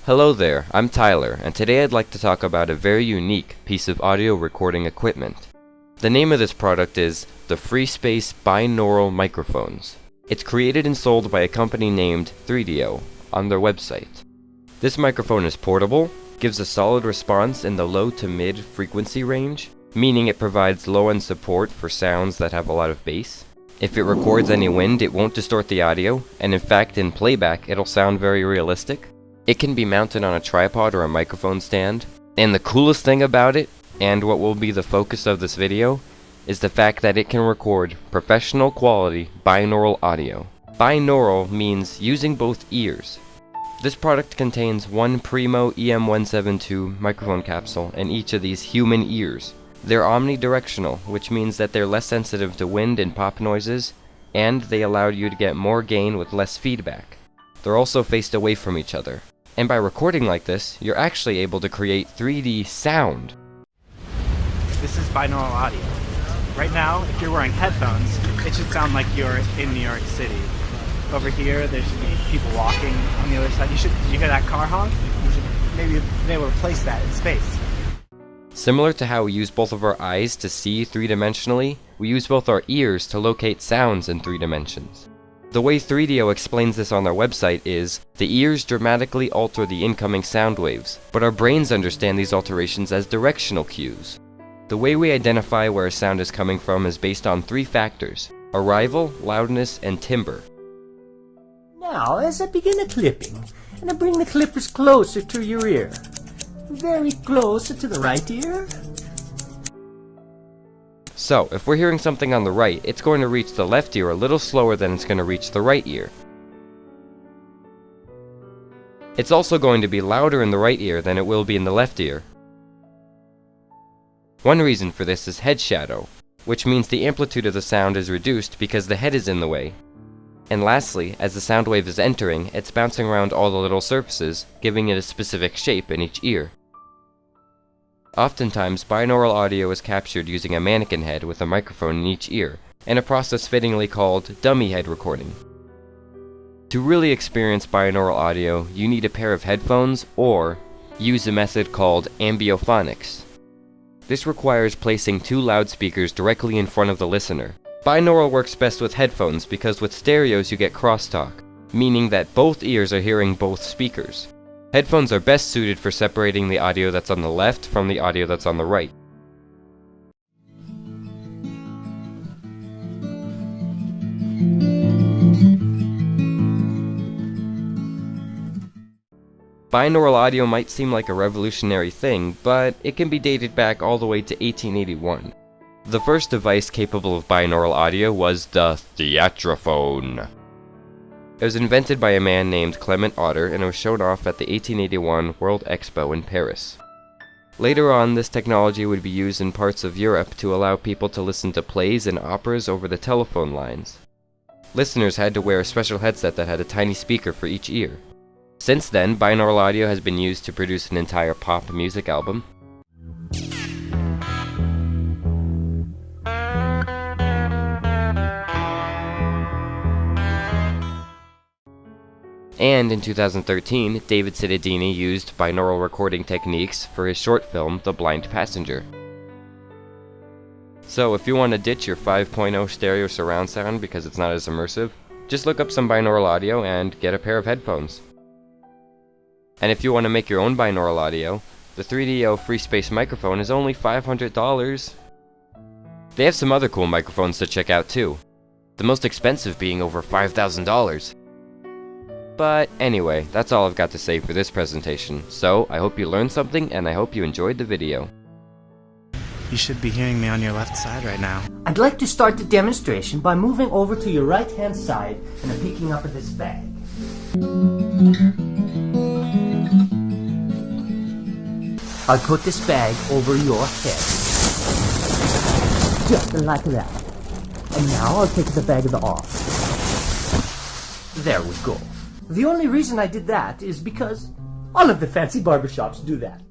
Hello there, I'm Tyler, and today I'd like to talk about a very unique piece of audio recording equipment. The name of this product is the FreeSpace Binaural Microphones. It's created and sold by a company named 3Dio on their website. This microphone is portable, gives a solid response in the low to mid frequency range, meaning it provides low-end support for sounds that have a lot of bass. If it records any wind, it won't distort the audio, and in fact in playback it'll sound very realistic. It can be mounted on a tripod or a microphone stand, and the coolest thing about it, and what will be the focus of this video, is the fact that it can record professional quality binaural audio. Binaural means using both ears. This product contains one Primo EM172 microphone capsule in each of these human ears. They're omnidirectional, which means that they're less sensitive to wind and pop noises, and they allow you to get more gain with less feedback. They're also faced away from each other. And by recording like this, you're actually able to create 3D sound. This is binaural audio. Right now, if you're wearing headphones, it should sound like you're in New York City. Over here, there should be people walking on the other side. Did you hear that car honk? You should maybe be able to place that in space. Similar to how we use both of our eyes to see three-dimensionally, we use both our ears to locate sounds in 3 dimensions. The way 3Dio explains this on their website is, the ears dramatically alter the incoming sound waves, but our brains understand these alterations as directional cues. The way we identify where a sound is coming from is based on 3 factors: arrival, loudness, and timbre. Now, as I begin the clipping, and I bring the clippers closer to your ear, very close to the right ear. So, if we're hearing something on the right, it's going to reach the left ear a little slower than it's going to reach the right ear. It's also going to be louder in the right ear than it will be in the left ear. One reason for this is head shadow, which means the amplitude of the sound is reduced because the head is in the way. And lastly, as the sound wave is entering, it's bouncing around all the little surfaces, giving it a specific shape in each ear. Oftentimes, binaural audio is captured using a mannequin head with a microphone in each ear, and a process fittingly called dummy head recording. To really experience binaural audio, you need a pair of headphones or use a method called ambiophonics. This requires placing 2 loudspeakers directly in front of the listener. Binaural works best with headphones because with stereos you get crosstalk, meaning that both ears are hearing both speakers. Headphones are best suited for separating the audio that's on the left from the audio that's on the right. Binaural audio might seem like a revolutionary thing, but it can be dated back all the way to 1881. The first device capable of binaural audio was the theatrophone. It was invented by a man named Clement Otter, and it was shown off at the 1881 World Expo in Paris. Later on, this technology would be used in parts of Europe to allow people to listen to plays and operas over the telephone lines. Listeners had to wear a special headset that had a tiny speaker for each ear. Since then, binaural audio has been used to produce an entire pop music album. And in 2013, David Cittadini used binaural recording techniques for his short film, The Blind Passenger. So if you want to ditch your 5.0 stereo surround sound because it's not as immersive, just look up some binaural audio and get a pair of headphones. And if you want to make your own binaural audio, the 3Dio FreeSpace microphone is only $500. They have some other cool microphones to check out too, the most expensive being over $5,000. But anyway, that's all I've got to say for this presentation, so I hope you learned something and I hope you enjoyed the video. You should be hearing me on your left side right now. I'd like to start the demonstration by moving over to your right-hand side and I'm picking up this bag. I'll put this bag over your head. Just like that. And now I'll take the bag off. There we go. The only reason I did that is because all of the fancy barbershops do that.